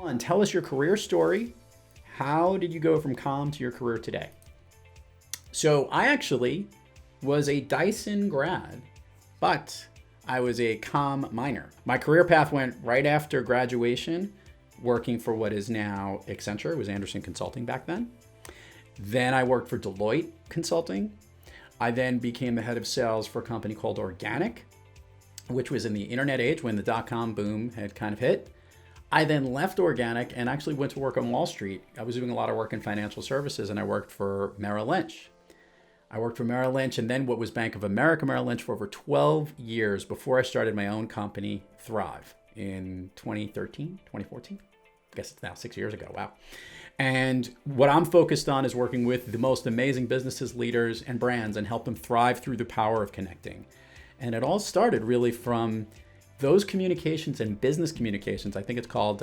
And tell us your career story. How did you go from comm to your career today? So I actually was a Dyson grad, but I was a comm minor. My career path went right after graduation, working for what is now Accenture. It was Anderson Consulting back then. Then I worked for Deloitte Consulting. I then became the head of sales for a company called Organic, which was in the internet age when the dot-com boom had kind of hit. I then left Organic and actually went to work on Wall Street. I was doing a lot of work in financial services, and I worked for Merrill Lynch. And then what was Bank of America Merrill Lynch for over 12 years before I started my own company, Thrive, in 2014. I guess it's now 6 years ago. Wow. And what I'm focused on is working with the most amazing businesses, leaders, and brands and help them thrive through the power of connecting. And it all started really from those communications and business communications. I think it's called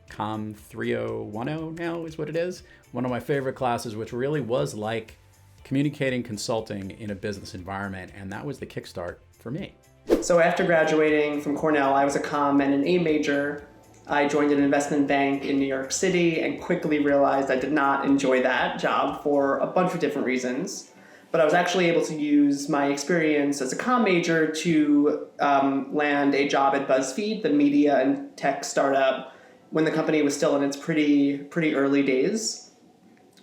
COM 3010 now is what it is. One of my favorite classes, which really was like communicating consulting in a business environment. And that was the kickstart for me. So after graduating from Cornell, I was a comm and an A major. I joined an investment bank in New York City and quickly realized I did not enjoy that job for a bunch of different reasons. But I was actually able to use my experience as a comm major to land a job at BuzzFeed, the media and tech startup, when the company was still in its pretty early days.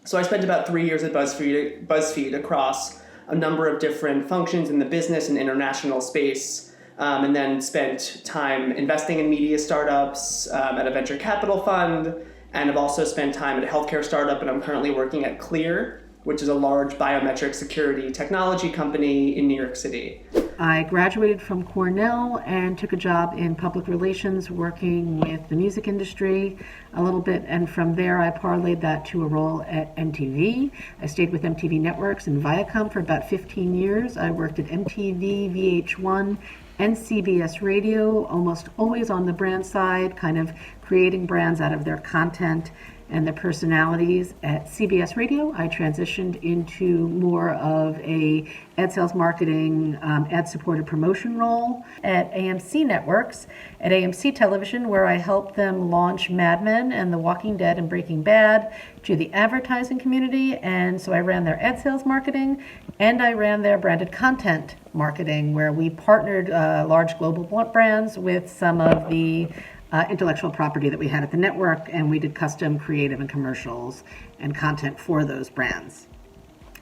So I spent about 3 years at BuzzFeed across a number of different functions in the business and international space. And then spent time investing in media startups at a venture capital fund, and have also spent time at a healthcare startup, and I'm currently working at Clear, which is a large biometric security technology company in New York City. I graduated from Cornell and took a job in public relations working with the music industry a little bit, and from there I parlayed that to a role at MTV. I stayed with MTV Networks and Viacom for about 15 years. I worked at MTV, VH1, and CBS Radio, almost always on the brand side, kind of creating brands out of their content and their personalities. At CBS Radio, I transitioned into more of a ad sales marketing, ad-supported promotion role. At AMC Networks, at AMC Television, where I helped them launch Mad Men and The Walking Dead and Breaking Bad to the advertising community. And so I ran their ad sales marketing, and I ran their branded content marketing, where we partnered large global brands with some of the intellectual property that we had at the network, and we did custom creative and commercials and content for those brands.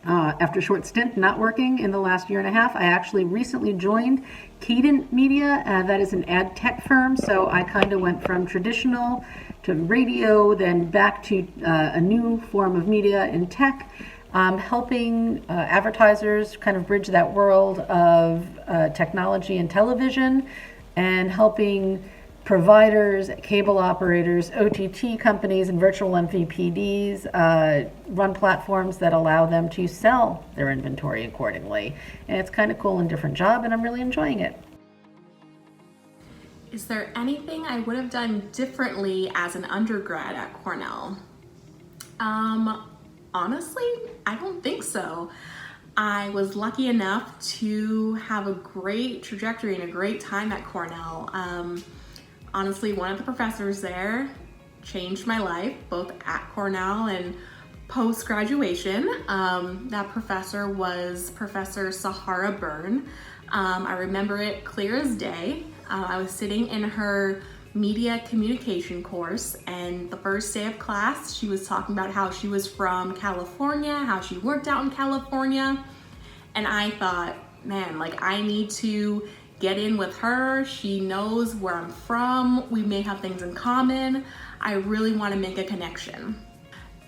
After a short stint not working in the last year and a half, I actually recently joined Cadent Media. That is an ad tech firm, so I kind of went from traditional to radio, then back to a new form of media in tech, helping advertisers kind of bridge that world of technology and television, and helping providers, cable operators, OTT companies, and virtual MVPDs run platforms that allow them to sell their inventory accordingly. And it's kind of cool and different job, and I'm really enjoying it. Is there anything I would have done differently as an undergrad at Cornell? Honestly, I don't think so. I was lucky enough to have a great trajectory and a great time at Cornell. Honestly, one of the professors there changed my life, both at Cornell and post-graduation. That professor was Professor Sahara Byrne. I remember it clear as day. I was sitting in her media communication course, and the first day of class, she was talking about how she was from California, how she worked out in California. And I thought, man, like, I need to get in with her. She knows where I'm from. We may have things in common. I really want to make a connection.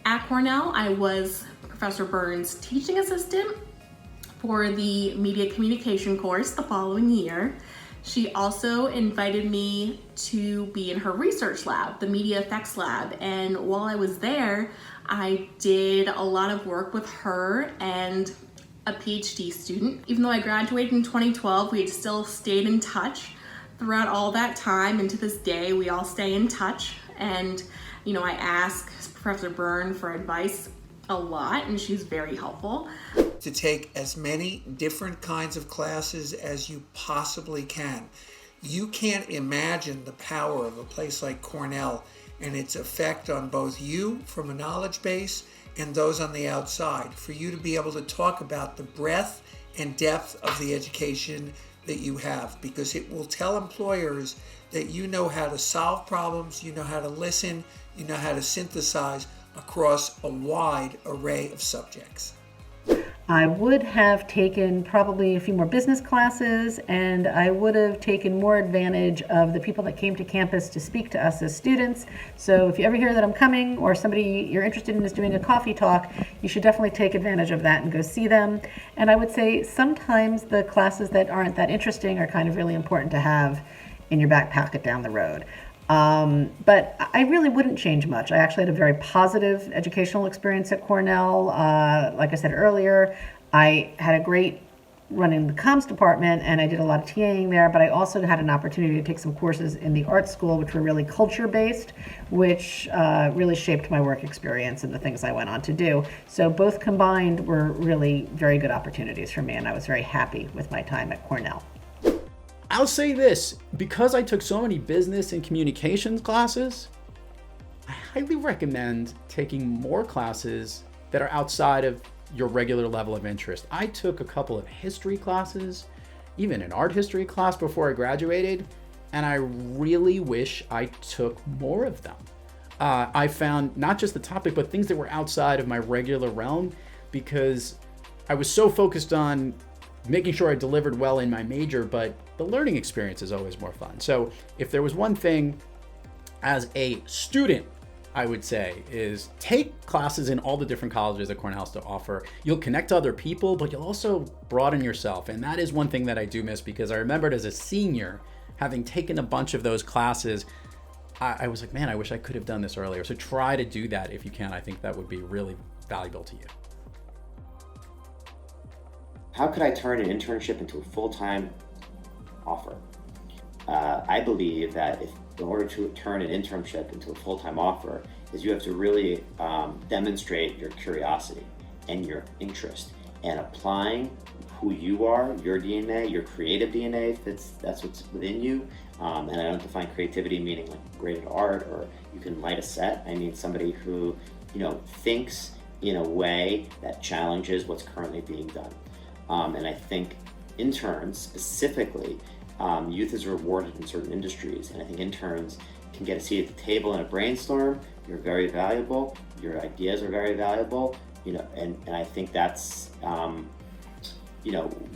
At Cornell, I was Professor Byrne's teaching assistant for the media communication course the following year. She also invited me to be in her research lab, the Media Effects Lab. And while I was there, I did a lot of work with her and a PhD student. Even though I graduated in 2012, we had still stayed in touch throughout all that time, and to this day, we all stay in touch. And, you know, I ask Professor Byrne for advice a lot, and she's very helpful. To take as many different kinds of classes as you possibly can. You can't imagine the power of a place like Cornell and its effect on both you from a knowledge base and those on the outside, for you to be able to talk about the breadth and depth of the education that you have, because it will tell employers that you know how to solve problems, you know how to listen, you know how to synthesize across a wide array of subjects. I would have taken probably a few more business classes, and I would have taken more advantage of the people that came to campus to speak to us as students. So if you ever hear that I'm coming, or somebody you're interested in is doing a coffee talk, you should definitely take advantage of that and go see them. And I would say sometimes the classes that aren't that interesting are kind of really important to have in your back pocket down the road. But I really wouldn't change much. I actually had a very positive educational experience at Cornell. Like I said earlier, I had a great running the comms department, and I did a lot of TAing there, but I also had an opportunity to take some courses in the art school, which were really culture-based, which really shaped my work experience and the things I went on to do. So both combined were really very good opportunities for me, and I was very happy with my time at Cornell. I'll say this, because I took so many business and communications classes, I highly recommend taking more classes that are outside of your regular level of interest. I took a couple of history classes, even an art history class before I graduated, and I really wish I took more of them. I found not just the topic, but things that were outside of my regular realm, because I was so focused on making sure I delivered well in my major, but the learning experience is always more fun. So if there was one thing as a student, I would say, is take classes in all the different colleges that Cornell has to offer. You'll connect to other people, but you'll also broaden yourself. And that is one thing that I do miss, because I remembered as a senior, having taken a bunch of those classes, I was like, man, I wish I could have done this earlier. So try to do that if you can. I think that would be really valuable to you. How could I turn an internship into a full-time offer? I believe that in order to turn an internship into a full-time offer, is you have to really demonstrate your curiosity and your interest, and applying who you are, your DNA, your creative DNA, that's what's within you. And I don't define creativity meaning like great at art or you can light a set. I mean somebody who, thinks in a way that challenges what's currently being done. And I think interns specifically, youth is rewarded in certain industries, and I think interns can get a seat at the table in a brainstorm. You're very valuable, your ideas are very valuable, and I think that's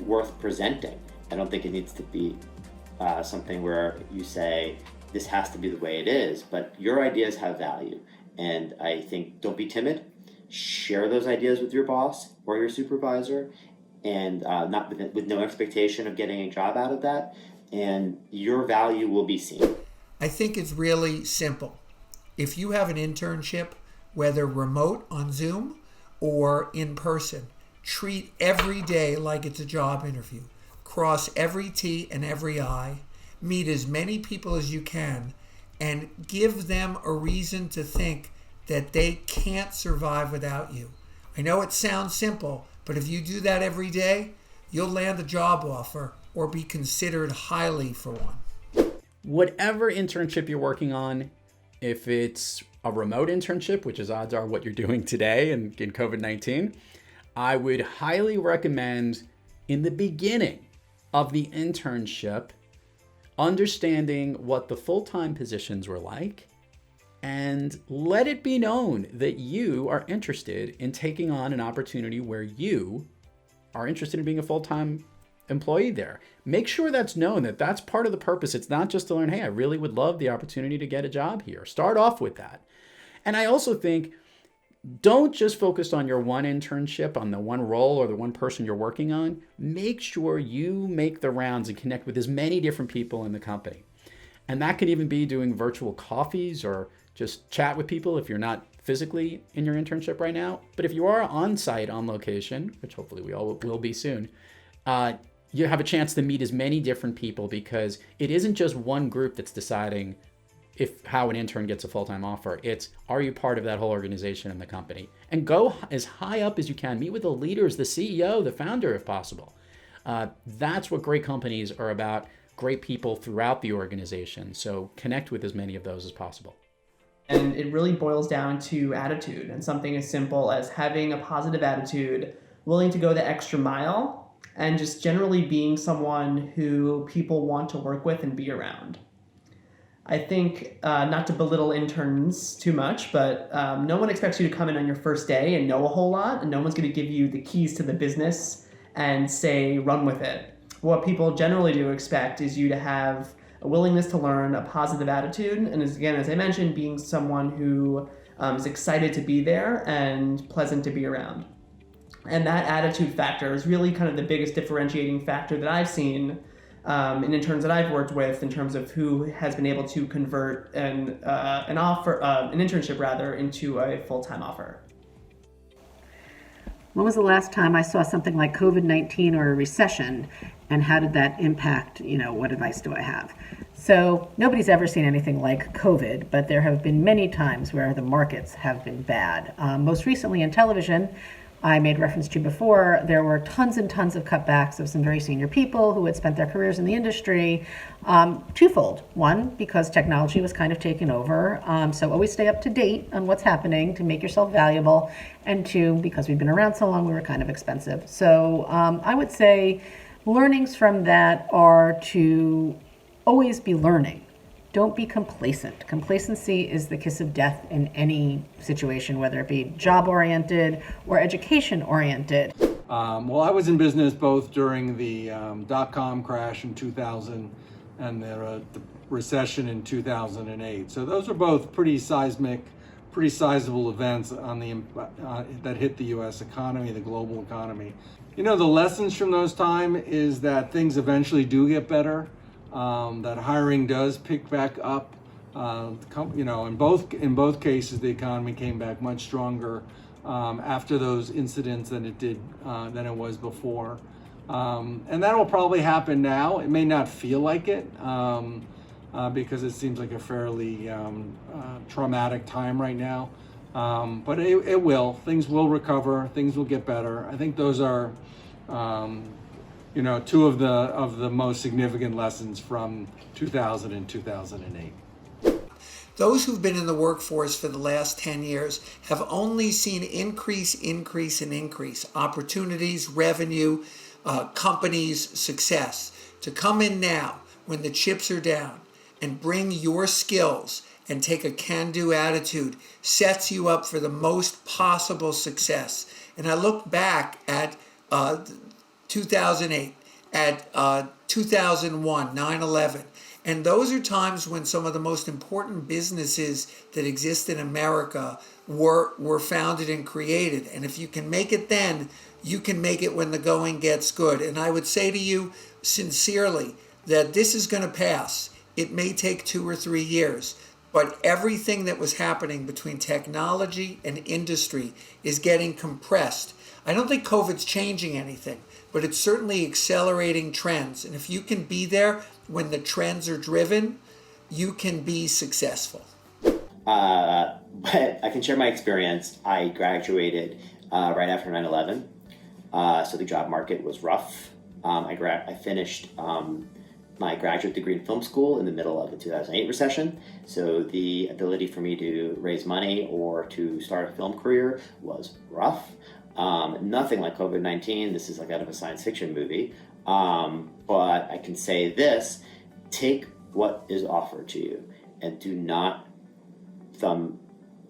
worth presenting. I don't think it needs to be something where you say this has to be the way it is, but your ideas have value, and I think don't be timid. Share those ideas with your boss or your supervisor, and not with no expectation of getting a job out of that, and your value will be seen. I think it's really simple. If you have an internship, whether remote on Zoom or in person, treat every day like it's a job interview. Cross every T and every I, meet as many people as you can, and give them a reason to think that they can't survive without you. I know it sounds simple, but if you do that every day, you'll land a job offer or be considered highly for one. Whatever internship you're working on, if it's a remote internship, which is odds are what you're doing today in COVID-19, I would highly recommend in the beginning of the internship, understanding what the full-time positions were like, and let it be known that you are interested in taking on an opportunity where you are interested in being a full-time employee there. Make sure that's known, that that's part of the purpose. It's not just to learn, hey, I really would love the opportunity to get a job here. Start off with that. And I also think, don't just focus on your one internship, on the one role or the one person you're working on. Make sure you make the rounds and connect with as many different people in the company. And that could even be doing virtual coffees or just chat with people if you're not physically in your internship right now. But if you are on site, on location, which hopefully we all will be soon, you have a chance to meet as many different people, because it isn't just one group that's deciding how an intern gets a full-time offer. It's, are you part of that whole organization in the company? And go as high up as you can. Meet with the leaders, the CEO, the founder if possible. That's what great companies are about. great people throughout the organization. So connect with as many of those as possible. And it really boils down to attitude, and something as simple as having a positive attitude, willing to go the extra mile, and just generally being someone who people want to work with and be around. I think, not to belittle interns too much, but no one expects you to come in on your first day and know a whole lot, and no one's going to give you the keys to the business and say, run with it. What people generally do expect is you to have a willingness to learn, a positive attitude, and as I mentioned, being someone who is excited to be there and pleasant to be around. And that attitude factor is really kind of the biggest differentiating factor that I've seen in interns that I've worked with, in terms of who has been able to convert an internship rather, into a full-time offer. When was the last time I saw something like COVID-19 or a recession, and how did that impact, what advice do I have? So nobody's ever seen anything like COVID, but there have been many times where the markets have been bad. Most recently in television, I made reference to before, there were tons and tons of cutbacks of some very senior people who had spent their careers in the industry. Twofold. One, because technology was kind of taken over. So always stay up to date on what's happening to make yourself valuable. And two, because we've been around so long, we were kind of expensive. So I would say learnings from that are to always be learning. Don't be complacent. Complacency is the kiss of death in any situation, whether it be job-oriented or education-oriented. Well, I was in business both during the dot-com crash in 2000 and the recession in 2008. So those are both pretty seismic, pretty sizable events on that hit the U.S. economy, the global economy. The lessons from those times is that things eventually do get better. That hiring does pick back up. In both cases, the economy came back much stronger after those incidents than it was before. And that will probably happen now. It may not feel like it because it seems like a fairly traumatic time right now. But it will. Things will recover. Things will get better. I think those are two of the most significant lessons from 2000 and 2008. Those who've been in the workforce for the last 10 years have only seen increase, opportunities, revenue, companies, success. To come in now when the chips are down and bring your skills and take a can-do attitude sets you up for the most possible success. And I look back at 2008, at 2001, 9/11. And those are times when some of the most important businesses that exist in America were founded and created. And if you can make it then, you can make it when the going gets good. And I would say to you sincerely that this is going to pass. It may take 2 or 3 years, but everything that was happening between technology and industry is getting compressed. I don't think COVID's changing anything, but it's certainly accelerating trends. And if you can be there when the trends are driven, you can be successful. But I can share my experience. I graduated right after 9/11, so the job market was rough. I finished my graduate degree in film school in the middle of the 2008 recession, so the ability for me to raise money or to start a film career was rough. Nothing like COVID-19. This is like out of a science fiction movie. But I can say this: take what is offered to you and do not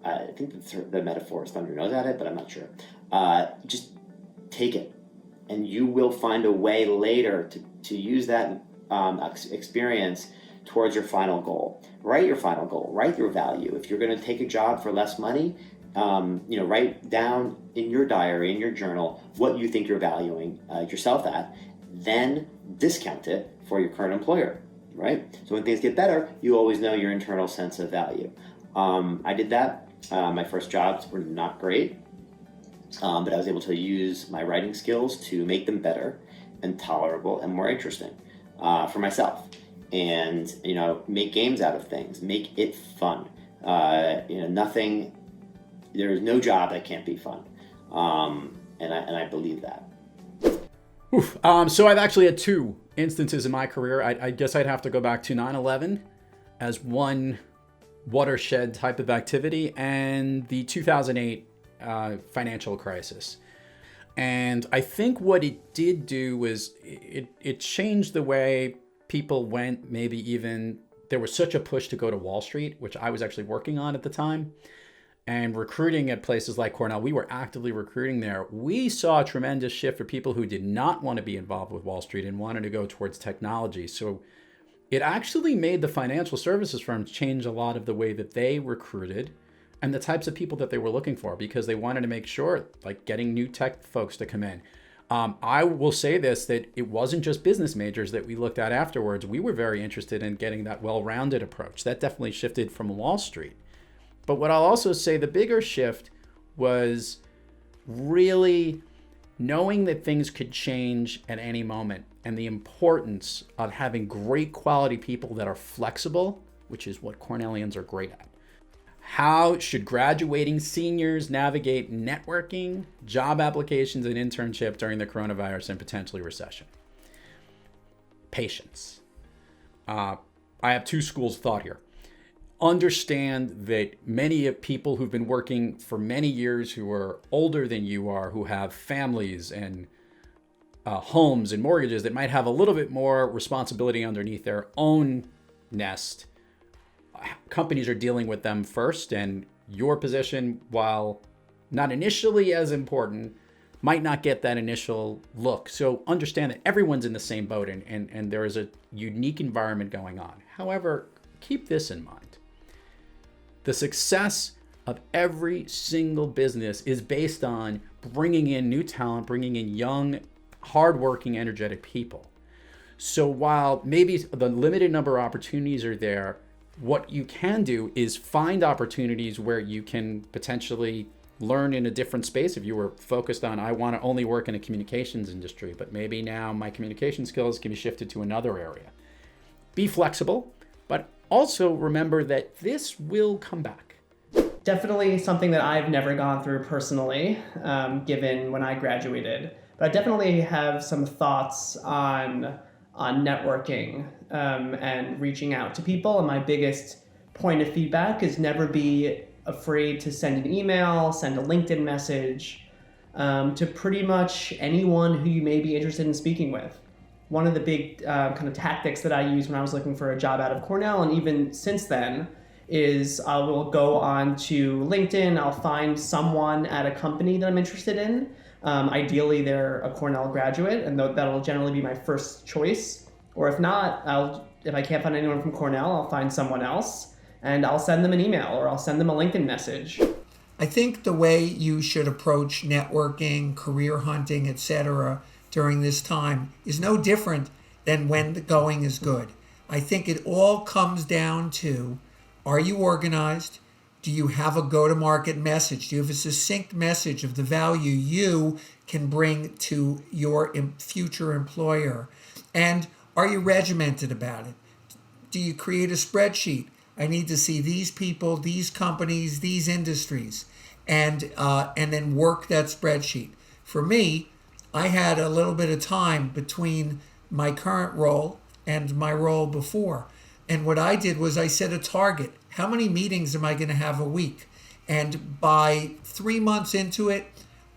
I think the metaphor is thumb your nose at it, but I'm not sure. Just take it, and you will find a way later to use that experience towards your final goal. Write your final goal. Write your value. If you're going to take a job for less money, write down in your diary, in your journal, what you think you're valuing yourself at. Then discount it for your current employer, right? So when things get better, you always know your internal sense of value. I did that. My first jobs were not great, but I was able to use my writing skills to make them better and tolerable and more interesting for myself. And, make games out of things, make it fun. There's no job that can't be fun. And I believe that. So I've actually had 2 instances in my career, I guess I'd have to go back to 9/11 as one watershed type of activity, and the 2008 financial crisis. And I think what it did do was it changed the way people went. Maybe even there was such a push to go to Wall Street, which I was actually working on at the time, and recruiting at places like Cornell. We were actively recruiting there. We saw a tremendous shift for people who did not want to be involved with Wall Street and wanted to go towards technology. So it actually made the financial services firms change a lot of the way that they recruited and the types of people that they were looking for, because they wanted to make sure, like getting new tech folks to come in. I will say this, that it wasn't just business majors that we looked at afterwards. We were very interested in getting that well-rounded approach. That definitely shifted from Wall Street. But what I'll also say, the bigger shift was really knowing that things could change at any moment, and the importance of having great quality people that are flexible, which is what Cornellians are great at. How should graduating seniors navigate networking, job applications, and internship during the coronavirus and potentially recession? Patience. I have two schools of thought here. Understand that many of people who've been working for many years, who are older than you are, who have families and homes and mortgages that might have a little bit more responsibility underneath their own nest, companies are dealing with them first, and your position, while not initially as important, might not get that initial look. So understand that everyone's in the same boat, and there is a unique environment going on. However, keep this in mind. The success of every single business is based on bringing in new talent, bringing in young, hardworking, energetic people. So while maybe the limited number of opportunities are there, what you can do is find opportunities where you can potentially learn in a different space. If you were focused on, I want to only work in a communications industry, but maybe now my communication skills can be shifted to another area. Be flexible, but also remember that this will come back. Definitely something that I've never gone through personally, given when I graduated. But I definitely have some thoughts on networking and reaching out to people. And my biggest point of feedback is never be afraid to send an email, send a LinkedIn message to pretty much anyone who you may be interested in speaking with. One of the big kind of tactics that I used when I was looking for a job out of Cornell, and even since then, is I will go on to LinkedIn, I'll find someone at a company that I'm interested in. Ideally, they're a Cornell graduate, and that'll generally be my first choice. Or if not, if I can't find anyone from Cornell, I'll find someone else, and I'll send them an email or I'll send them a LinkedIn message. I think the way you should approach networking, career hunting, etc. during this time is no different than when the going is good. I think it all comes down to, are you organized? Do you have a go-to-market message? Do you have a succinct message of the value you can bring to your future employer? And are you regimented about it? Do you create a spreadsheet? I need to see these people, these companies, these industries, and then work that spreadsheet. For me, I had a little bit of time between my current role and my role before. And what I did was I set a target. How many meetings am I going to have a week? And by 3 months into it,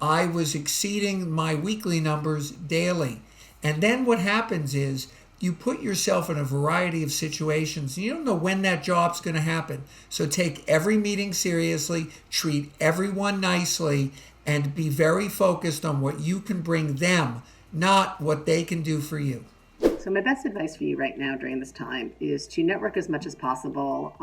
I was exceeding my weekly numbers daily. And then what happens is you put yourself in a variety of situations. You don't know when that job's going to happen. So take every meeting seriously, treat everyone nicely, and be very focused on what you can bring them, not what they can do for you. So my best advice for you right now during this time is to network as much as possible.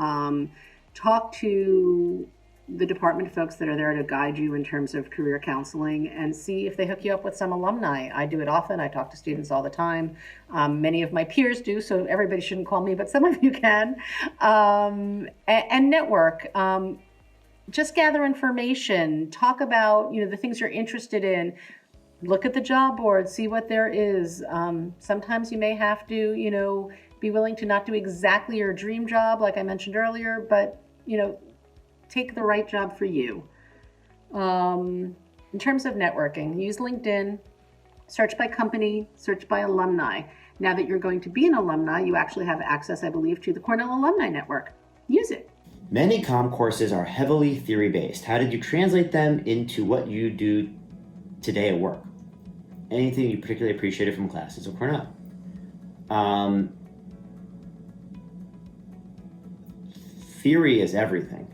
Talk to the department folks that are there to guide you in terms of career counseling, and see if they hook you up with some alumni. I do it often. I talk to students all the time. Many of my peers do, so everybody shouldn't call me, but some of you can. And network. Just gather information. Talk about the things you're interested in. Look at the job board, see what there is. Sometimes you may have to, be willing to not do exactly your dream job, like I mentioned earlier, but, take the right job for you. In terms of networking, use LinkedIn, search by company, search by alumni. Now that you're going to be an alumni, you actually have access, I believe, to the Cornell Alumni Network. Use it. Many comm courses are heavily theory-based. How did you translate them into what you do today at work? Anything you particularly appreciated from classes at Cornell? Theory is everything.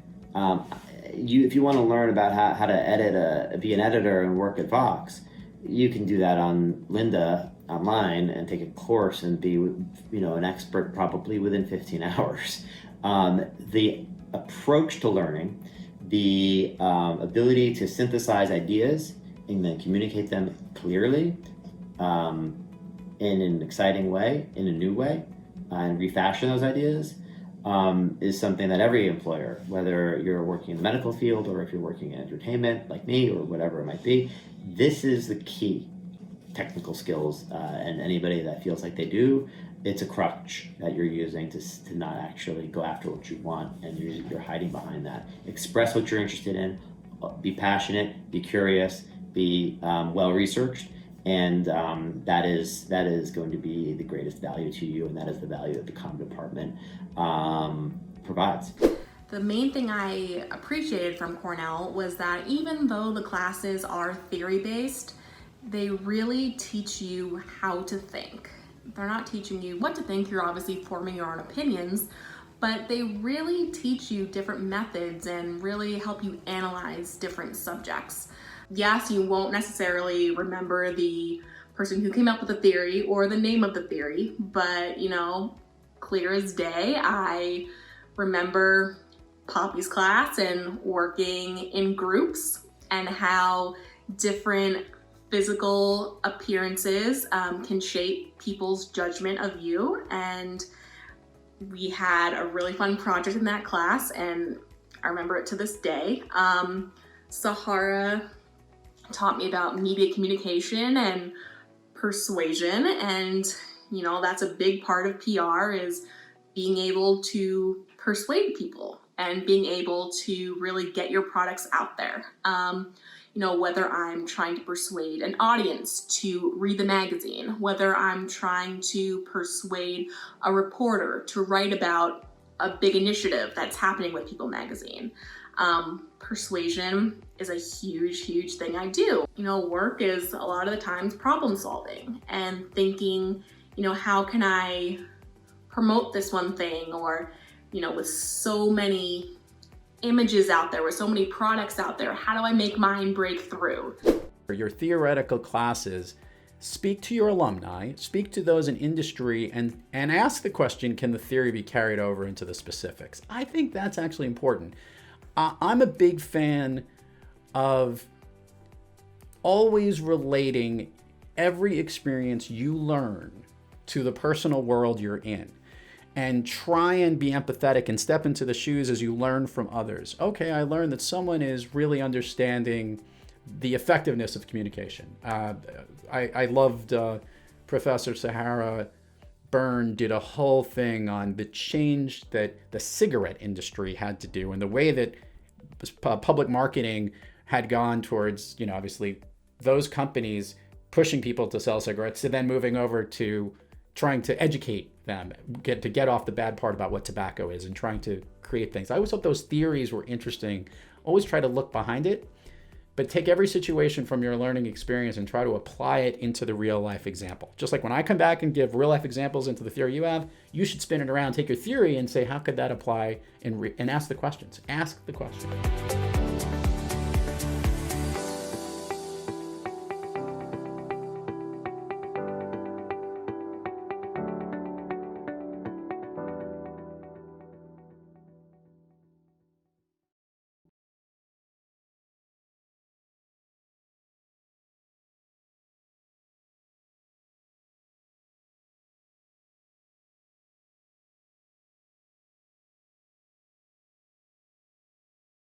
If you want to learn about how to be an editor and work at Vox, you can do that on Lynda online and take a course and be, an expert probably within 15 hours. The approach to learning, the ability to synthesize ideas and then communicate them clearly in an exciting way, in a new way, and refashion those ideas is something that every employer, whether you're working in the medical field or if you're working in entertainment like me or whatever it might be, this is the key technical skills. And anybody that feels like they do, it's a crutch that you're using to not actually go after what you want, and you're hiding behind that. Express what you're interested in, be passionate, be curious, be well-researched, and that is going to be the greatest value to you, and that is the value that the comm department provides. The main thing I appreciated from Cornell was that even though the classes are theory-based, they really teach you how to think. They're not teaching you what to think, you're obviously forming your own opinions, but they really teach you different methods and really help you analyze different subjects. Yes, you won't necessarily remember the person who came up with the theory or the name of the theory, but clear as day, I remember Poppy's class and working in groups and how different physical appearances can shape people's judgment of you. And we had a really fun project in that class, and I remember it to this day. Sahara taught me about media communication and persuasion, and that's a big part of PR, is being able to persuade people and being able to really get your products out there. Whether I'm trying to persuade an audience to read the magazine, whether I'm trying to persuade a reporter to write about a big initiative that's happening with People magazine. Persuasion is a huge, huge thing I do. Work is a lot of the times problem solving and thinking, how can I promote this one thing? Or, with so many images out there, with so many products out there, how do I make mine break through? For your theoretical classes, speak to your alumni, speak to those in industry, and ask the question, can the theory be carried over into the specifics? I think that's actually important. I'm a big fan of always relating every experience you learn to the personal world you're in, and try and be empathetic and step into the shoes as you learn from others. Okay, I learned that someone is really understanding the effectiveness of communication. I loved Professor Sahara Byrne did a whole thing on the change that the cigarette industry had to do and the way that public marketing had gone towards, obviously those companies pushing people to sell cigarettes to then moving over to trying to educate them, get off the bad part about what tobacco is and trying to create things. I always thought those theories were interesting. Always try to look behind it, but take every situation from your learning experience and try to apply it into the real life example. Just like when I come back and give real life examples into the theory you have, you should spin it around, take your theory and say, how could that apply, and ask the questions. Ask the question.